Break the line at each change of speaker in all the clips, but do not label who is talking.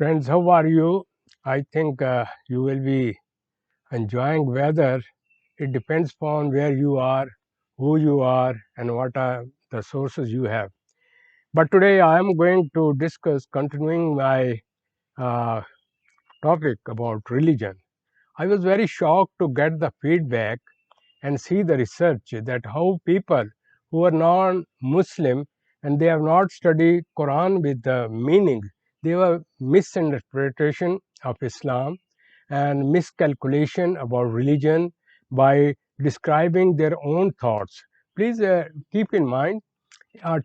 Friends, how are you? I think you will be enjoying weather. It depends upon where you are, who you are, and what are the sources you have. But today I am going to discuss, continuing my uh, topic about religion. I was very shocked to get the feedback and see the research that how people who are non-Muslim and they have not studied Quran with the meaning, they have misinterpretation of Islam and miscalculation about religion by describing their own thoughts. Please keep in mind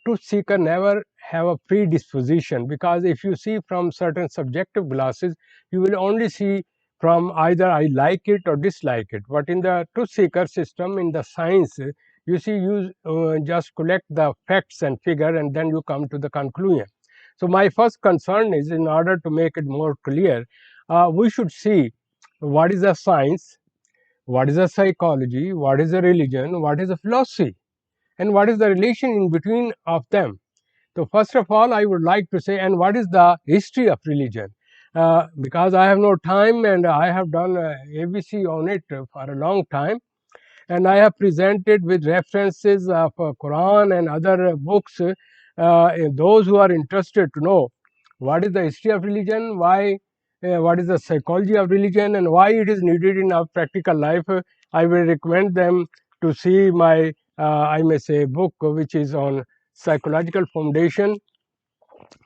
truth seeker never have a predisposition, because if you see from certain subjective glasses, you will only see from either I like it or dislike it. But in the truth seeker system, in the science, you see, you just collect the facts and figure, and then you come to the conclusion. So my first concern is, in order to make it more clear, we should see what is a science, what is a psychology, what is a religion, what is a philosophy, and what is the relation in between of them. So first of all, I would like to say, and what is the history of religion? Because I have no time and I have done ABC on it for a long time, and I have presented with references of Quran and other books. Those who are interested to know what is the history of religion, why, what is the psychology of religion, and why it is needed in our practical life, I will recommend them to see my, I may say, book which is on psychological foundation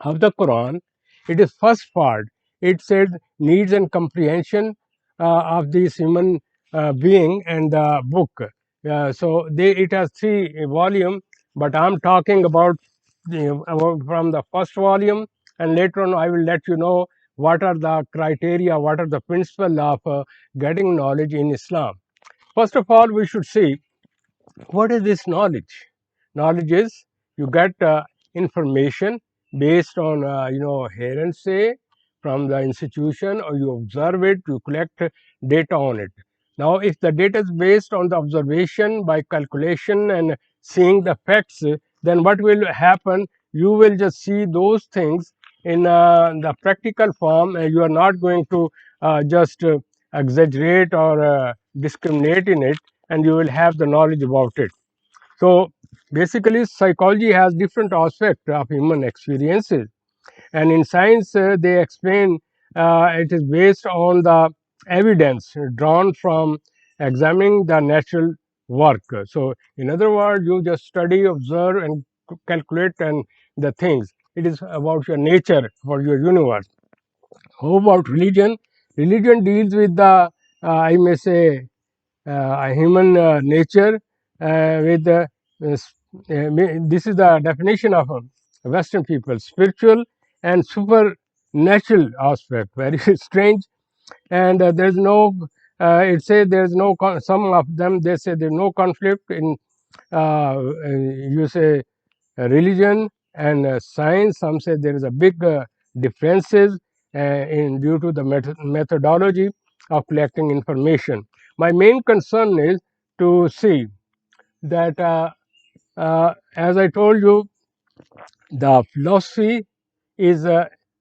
of the Quran. It is first part. It said needs and comprehension of this human being and the book. So it has 3 volumes, but I'm talking about from the first volume, and later on I will let you know what are the criteria, what are the principles of getting knowledge in Islam. First of all, we should see what is this knowledge. Knowledge is you get information based on hear and say from the institution, or you observe it, you collect data on it. Now if the data is based on the observation by calculation and seeing the facts, then what will happen, you will just see those things in the practical form, and you are not going to just exaggerate or discriminate in it, and you will have the knowledge about it. So basically, psychology has different aspects of human experiences, and in science, they explain it is based on the evidence drawn from examining the natural work. So, in other words, you just study, observe, and calculate and the things. It is about your nature, for your universe. How about religion? Religion deals with the, I may say, human nature with this is the definition of Western people: spiritual and supernatural aspect. Very strange, and there's no. It says there's no. Some of them they say there's no conflict in. You say religion and science. Some say there is a big differences in due to the methodology of collecting information. My main concern is to see that, as I told you, the philosophy is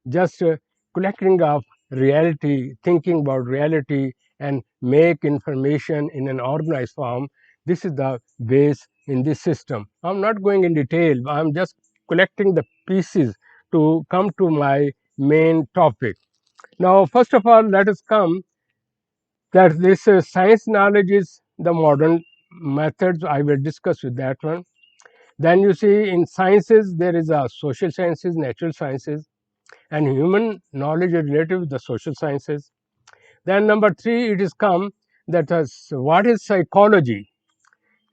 just collecting of reality, thinking about reality, and make information in an organized form. This is the base in this system. I'm not going in detail. I'm just collecting the pieces to come to my main topic. Now, first of all, let us come that this science knowledge is the modern methods. I will discuss with that one. Then you see, in sciences there is a social sciences, natural sciences, and human knowledge is related with the social sciences. Then number 3, it is come that what is psychology.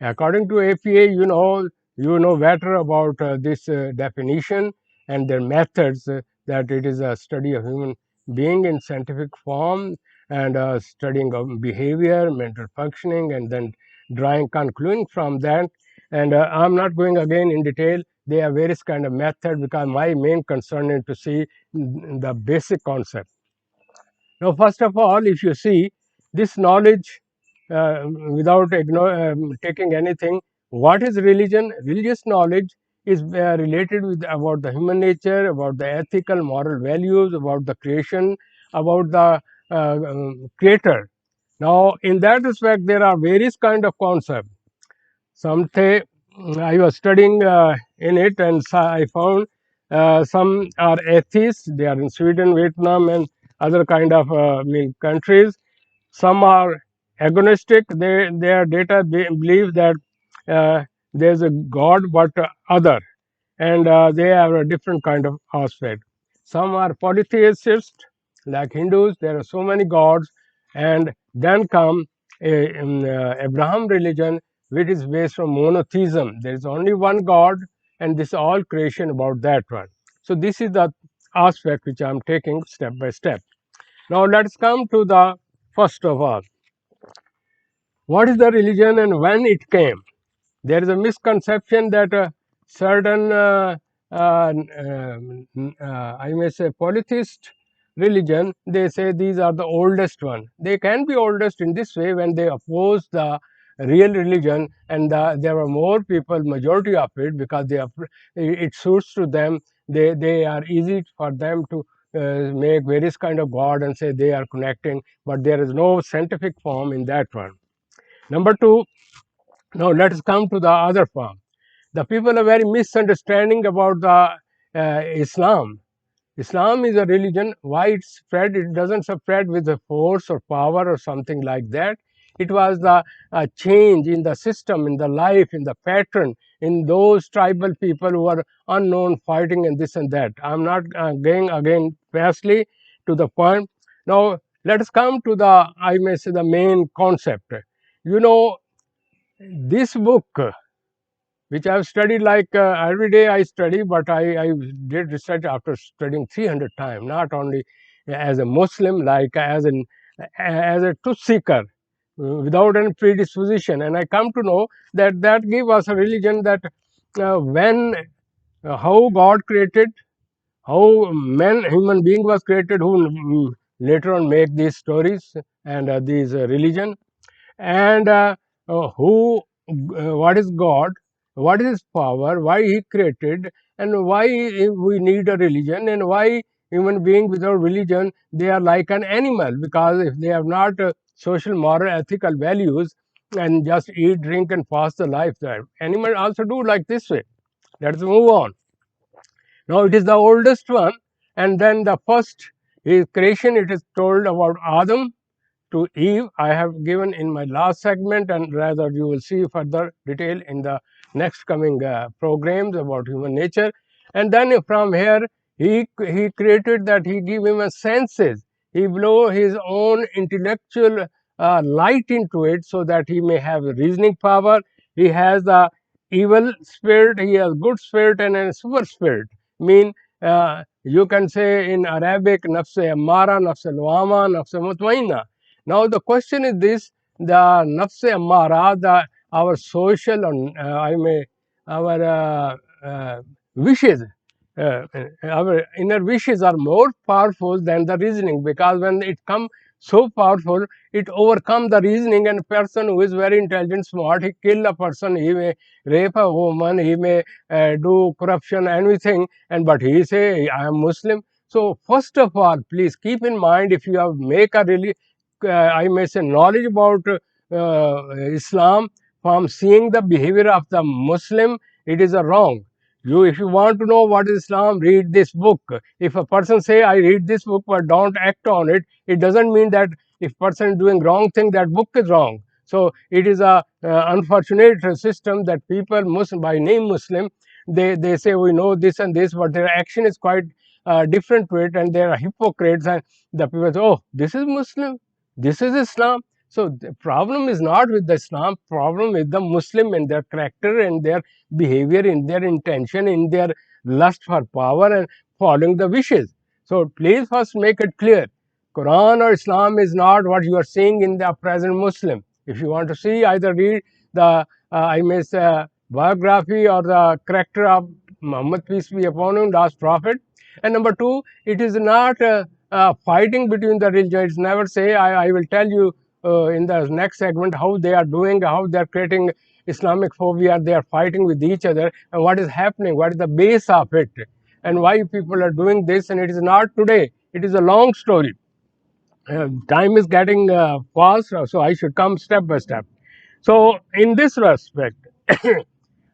According to APA, you know better about this definition and their methods, that it is a study of human being in scientific form, and studying of behavior, mental functioning, and then drawing concluding from that. And I'm not going again in detail. There are various kind of methods, because my main concern is to see the basic concept. Now, first of all, if you see this knowledge, without taking anything, what is religion? Religious knowledge is related with about the human nature, about the ethical, moral values, about the creation, about the creator. Now, in that respect, there are various kind of concepts. Some say, I was studying in it, and I found some are atheists. They are in Sweden, Vietnam, and other kind of countries. Some are agnostic. Their data believe that uh, there is a God, but other, and they have a different kind of aspect. Some are polytheists, like Hindus. There are so many gods, and then come Abraham religion, which is based on monotheism. There is only one God, and this is all creation about that one. So this is the aspect which I am taking step by step. Now let's come to the first of all. What is the religion and when it came? There is a misconception that certain, I may say, polytheist religion, they say these are the oldest one. They can be oldest in this way when they oppose the real religion, and there are more people, majority of it, because they are, it suits to them. They are easy for them to make various kind of god and say they are connecting, but there is no scientific form in that one. Number two, now let us come to the other form. The people are very misunderstanding about the Islam. Islam is a religion. Why it spread? It doesn't spread with the force or power or something like that. It was the change in the system, in the life, in the pattern, in those tribal people who are unknown, fighting and this and that. I'm not going again fastly to the point. Now let us come to the, I may say, the main concept. You know, this book, which I have studied like every day I study, but I did research after studying 300 times, not only as a Muslim, like as a truth seeker, without any predisposition. And I come to know that that gave us a religion that when how God created, how human being was created, who later on make these stories and these religion, and who what is God, what is his power, why he created, and why we need a religion, and why human being without religion they are like an animal, because if they have not social, moral, ethical values and just eat, drink and pass the life, that animal also do like this way. Let's move on. Now it is the oldest one, and then the first is creation. It is told about Adam to Eve. I have given in my last segment, and rather you will see further detail in the next coming programs about human nature. And then from here, he created that he gave him a senses. He blew his own intellectual light into it, so that he may have reasoning power. He has the evil spirit, he has good spirit, and a super spirit. Mean you can say in Arabic, nafse ammara, nafse luama, nafse mutmainna. Now the question is this: the nafse ammara, the our social, I may our wishes, our inner wishes are more powerful than the reasoning, because when it come so powerful, it overcome the reasoning. And a person who is very intelligent, smart, he kill a person, he may rape a woman, he may do corruption, anything, and but he say I am Muslim. So first of all, please keep in mind, if you have make a really I may say knowledge about Islam from seeing the behavior of the Muslim, it is a wrong. You, if you want to know what is Islam, read this book. If a person say I read this book but don't act on it, it doesn't mean that if person is doing wrong thing, that book is wrong. So it is a unfortunate system that people Muslim by name Muslim, they say we know this and this, but their action is quite different to it, and they are hypocrites, and the people say, oh, this is Muslim, this is Islam. So the problem is not with the Islam, problem with the Muslim and their character and their behavior, in their intention, in their lust for power and following the wishes. So please first make it clear. Quran or Islam is not what you are seeing in the present Muslim. If you want to see, either read the I may say biography or the character of Muhammad, peace be upon him, last prophet. And number two, it is not fighting between the religions. Never say I will tell you in the next segment how they are doing, how they are creating Islamic phobia, they are fighting with each other, and what is happening, what is the base of it, and why people are doing this. And it is not today, it is a long story. Time is getting fast, so I should come step by step. So, in this respect,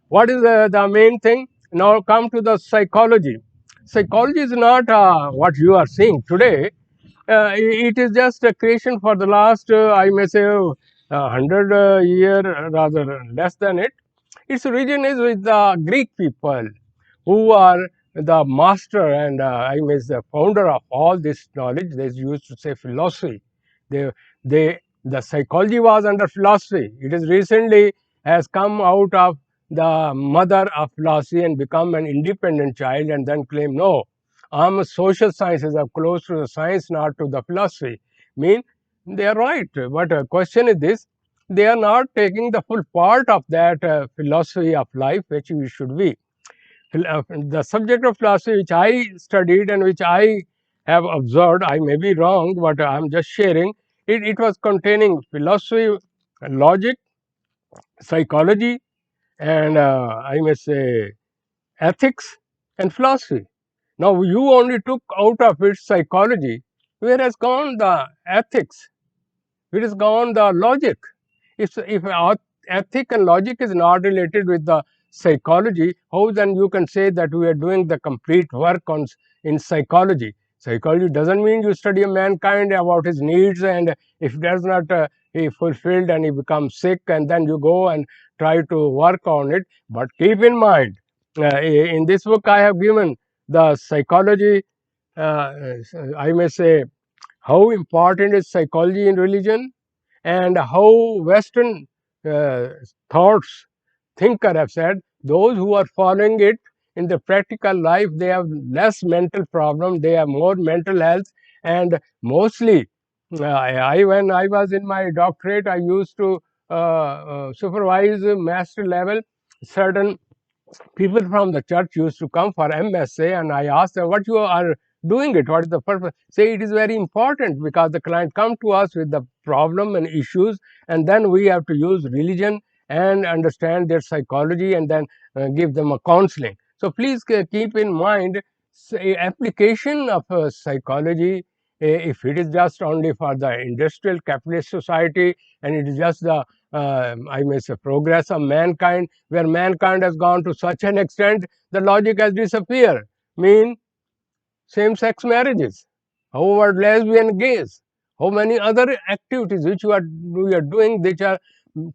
what is the main thing? Now, come to the psychology. Psychology is not what you are seeing today. It is just a creation for the last, I may say, 100 year, rather less than it. Its origin is with the Greek people, who are the master and I mean the founder of all this knowledge. They used to say philosophy. They, the psychology was under philosophy. It is recently has come out of the mother of philosophy and become an independent child, and then claim, no, I'm a social sciences, are close to the science, not to the philosophy. Mean they are right, but question is this: they are not taking the full part of that philosophy of life which we should be. The subject of philosophy which I studied and which I have observed, I may be wrong, but I'm just sharing. It was containing philosophy, logic, psychology, and I may say ethics and philosophy. Now you only took out of it psychology. Where has gone the ethics? Where has gone the logic? If our ethic and logic is not related with the psychology, how then you can say that we are doing the complete work on in psychology? Psychology doesn't mean you study a mankind about his needs, and if does not he fulfilled and he becomes sick, and then you go and try to work on it. But keep in mind, in this book I have given the psychology. I may say how important is psychology in religion, and how Western uh, thoughts thinker have said those who are following it in the practical life, they have less mental problem, they have more mental health. And mostly when I was in my doctorate, I used to supervise master level. Certain people from the church used to come for MSA, and I asked them, what you are doing it, what is the purpose? Say it is very important because the client come to us with the problem and issues, and then we have to use religion and understand their psychology, and then give them a counseling. So please keep in mind, say, application of psychology, if it is just only for the industrial capitalist society, and it is just the I may say progress of mankind, where mankind has gone to such an extent, the logic has disappeared. Mean same-sex marriages, how about lesbian gays, how many other activities which we are doing which are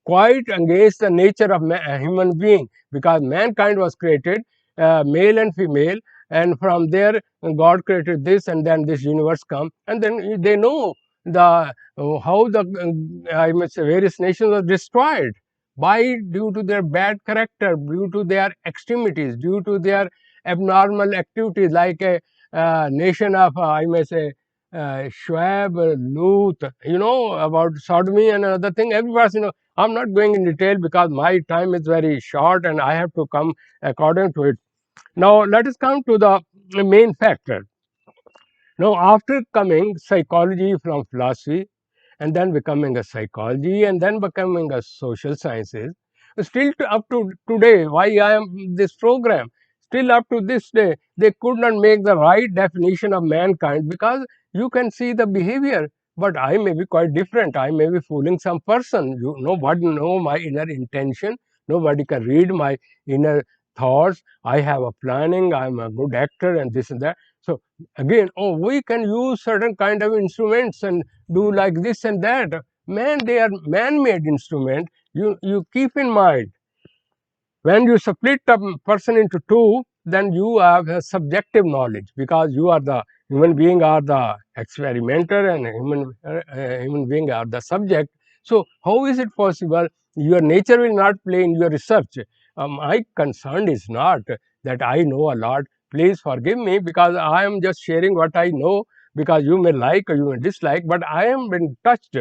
quite against the nature of a human being, because mankind was created male and female, and from there God created this, and then this universe come, and then they know the how the I must say various nations were destroyed by due to their bad character, due to their extremities, due to their abnormal activities, like a nation of I may say Schwab, Luth, you know about sodomy and another thing. Everybody, I'm not going in detail because my time is very short and I have to come according to it. Now, let us come to the main factor. Now, after coming psychology from philosophy, and then becoming a psychology, and then becoming a social sciences, still up to today, why I am this program, still up to this day, they could not make the right definition of mankind, because you can see the behavior, but I may be quite different. I may be fooling some person. Nobody know my inner intention. Nobody can read my inner thoughts. I have a planning. I'm a good actor, and this and that. So again, oh, we can use certain kind of instruments and do like this and that. Man, they are man-made instrument. You keep in mind, when you split a person into two, then you have a subjective knowledge, because you are the human being are the experimenter, and human being are the subject. So how is it possible? Your nature will not play in your research. My concern is not that I know a lot. Please forgive me, because I am just sharing what I know, because you may like or you may dislike, but I am been touched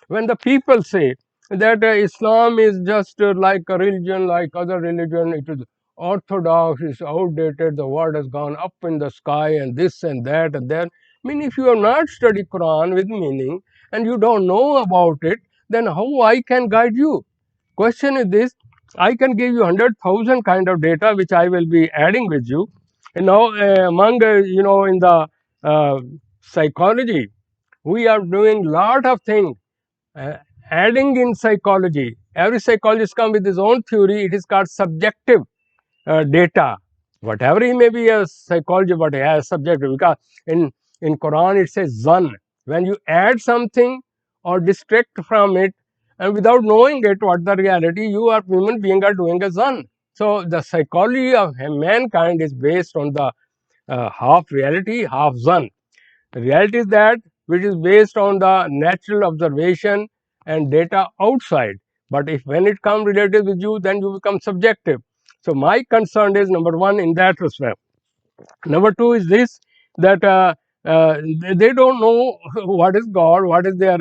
when the people say that Islam is just like a religion, like other religion. It is orthodox, it's outdated, the world has gone up in the sky, and this and that and that. I mean, if you have not studied Quran with meaning and you don't know about it, then how I can guide you? Question is this: I can give you 100,000 kind of data which I will be adding with you. And now, among in the uh, psychology, we are doing lot of things uh, adding in psychology. Every psychologist come with his own theory. It is called subjective data. Whatever he may be a psychology, but he has subjective. Because in Quran it says zan. When you add something or distract from it, and without knowing it, what the reality, you are human being are doing a zan. So the psychology of mankind is based on the half reality, half zan. The reality is that which is based on the natural observation and data outside. But if when it comes related with you, then you become subjective. So my concern is number one in that respect. Number two is this, that they don't know what is God, what is their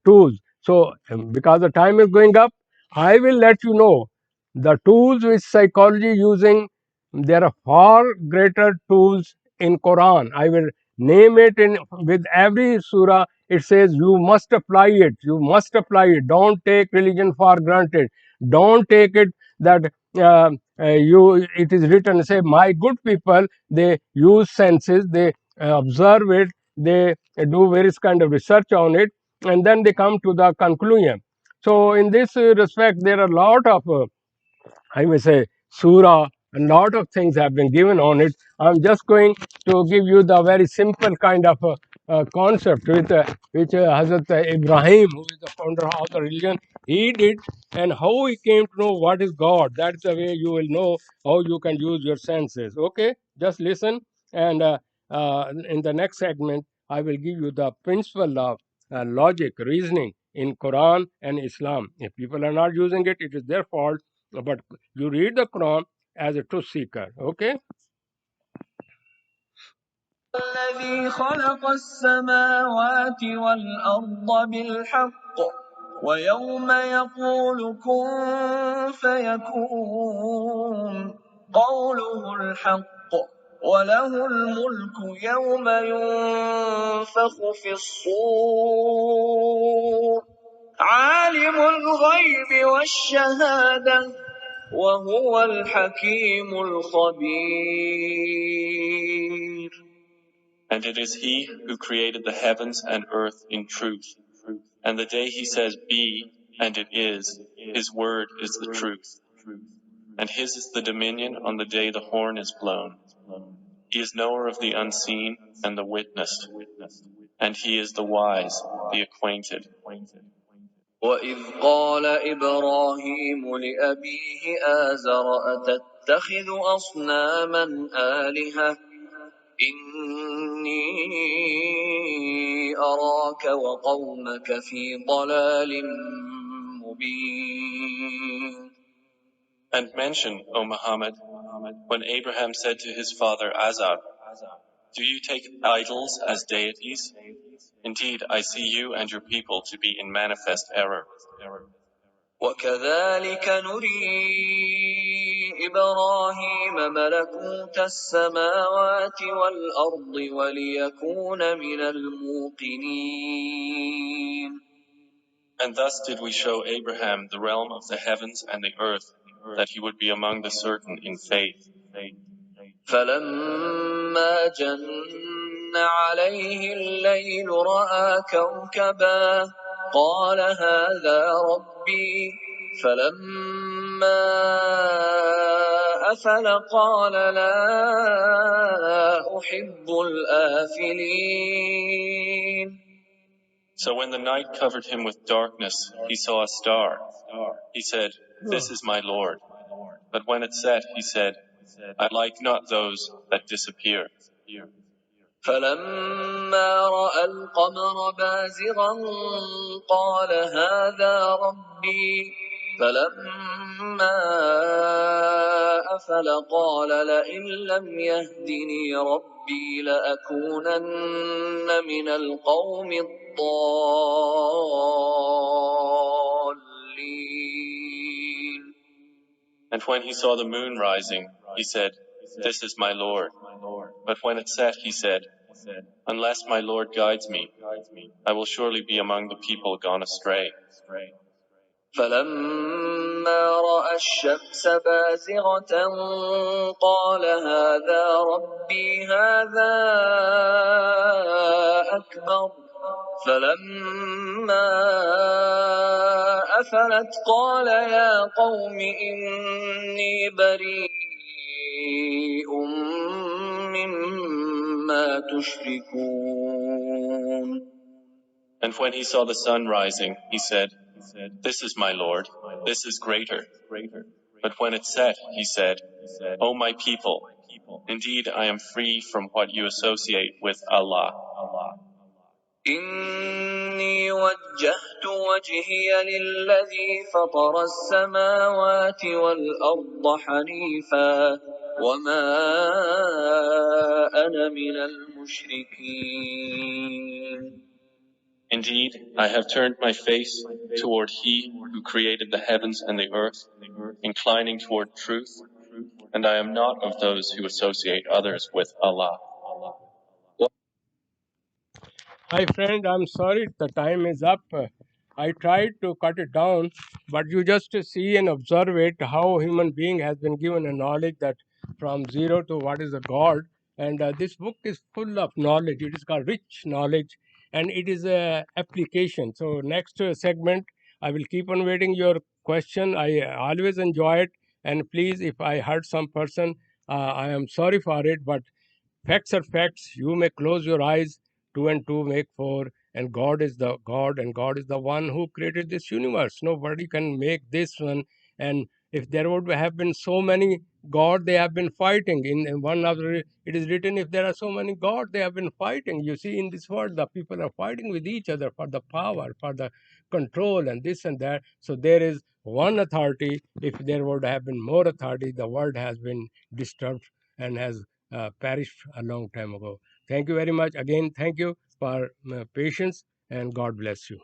tools. So because the time is going up, I will let you know the tools which psychology using. There are far greater tools in Quran. I will name it in with every surah. It says you must apply it. You must apply it. Don't take religion for granted. Don't take it that you. It is written. Say my good people. They use senses. They observe it. They do various kind of research on it, and then they come to the conclusion. So in this respect, there are a lot of I may say, surah, a lot of things have been given on it. I'm just going to give you the very simple kind of concept with, which Hazrat Ibrahim, who is the founder of the religion, he did, and how he came to know what is God. That's the way you will know how you can use your senses. Okay, just listen, and in the next segment, I will give you the principle of logic, reasoning in Quran and Islam. If people are not using it, it is their fault, but you read the Quran as a truth seeker. Okay.
الذي خلق السماوات والأرض بالحق ويوم يقول كن فيكون قوله الحق وله الملك يوم ينفخ في الصور عالم الغيب والشهادة وهو الحكيم الخبير.
And it is He who created the heavens and earth in truth. And the day He says, Be, and it is, His word is the truth. And His is the dominion on the day the horn is blown. He is knower of the unseen and the witness. And He is the wise, the acquainted.
وإذ قال إبراهيم لأبيه آزر أتتخذ أصناما آلهة إني أراك وقومك في ضلال مبين.
And mention, O Muhammad, when Abraham said to his father Azar, Do you take idols as deities? Indeed, I see you and your people to be in manifest error.
وكذلك نري إبراهيم ملكوت السماوات والأرض وليكون من الموقنين.
And thus did we show Abraham the realm of the heavens and the earth, that he would be among the certain in faith.
فلما جن عليه الليل رأى كوكبا قال هذا ربي فلما أفل قال لا أحب الآفلين.
So when the night covered him with darkness, he saw a star. He said, This is my Lord. But when it set, he said, I like not those that disappear.
فلما رأى القمر بازغا قال هذا ربي فلما أفل قال لئن لم يهدني ربي لأكونن من القوم الضالين.
And when he saw the moon rising, he said, This is my Lord. But when it set, he said, Unless my Lord guides me, I will surely be among the people gone astray.
فلما رأى الشمس بازغة قال هذا ربي هذا أكبر فلما أفلت قال يا قوم إني بريء مما تشركون.
And when he saw the sun rising, he said, "This is my Lord, this is greater." But when it set, he said, "O my people, indeed I am free from what you associate with Allah.
إني وجهت وجهي للذي فطر السماوات والأرض حنيفا وما أنا من المشركين.
Indeed, I have turned my face toward He who created the heavens and the earth, inclining toward truth, and I am not of those who associate others with Allah."
Hi, friend. I'm sorry the time is up. I tried to cut it down, but you just see and observe it how human being has been given a knowledge that from zero to what is a God. And this book is full of knowledge. It is called rich knowledge, and it is a application. So next segment, I will keep on waiting your question. I always enjoy it, and please, if I hurt some person, I am sorry for it, but facts are facts. You may close your eyes. Two and two make four. And God is the God, and God is the one who created this universe. Nobody can make this one. And if there would have been so many God, they have been fighting. In one of the, it is written, if there are so many God, they have been fighting. You see, in this world, the people are fighting with each other for the power, for the control, and this and that. So there is one authority. If there would have been more authority, the world has been disturbed and has perished a long time ago. Thank you very much. Again, thank you for patience, and God bless you.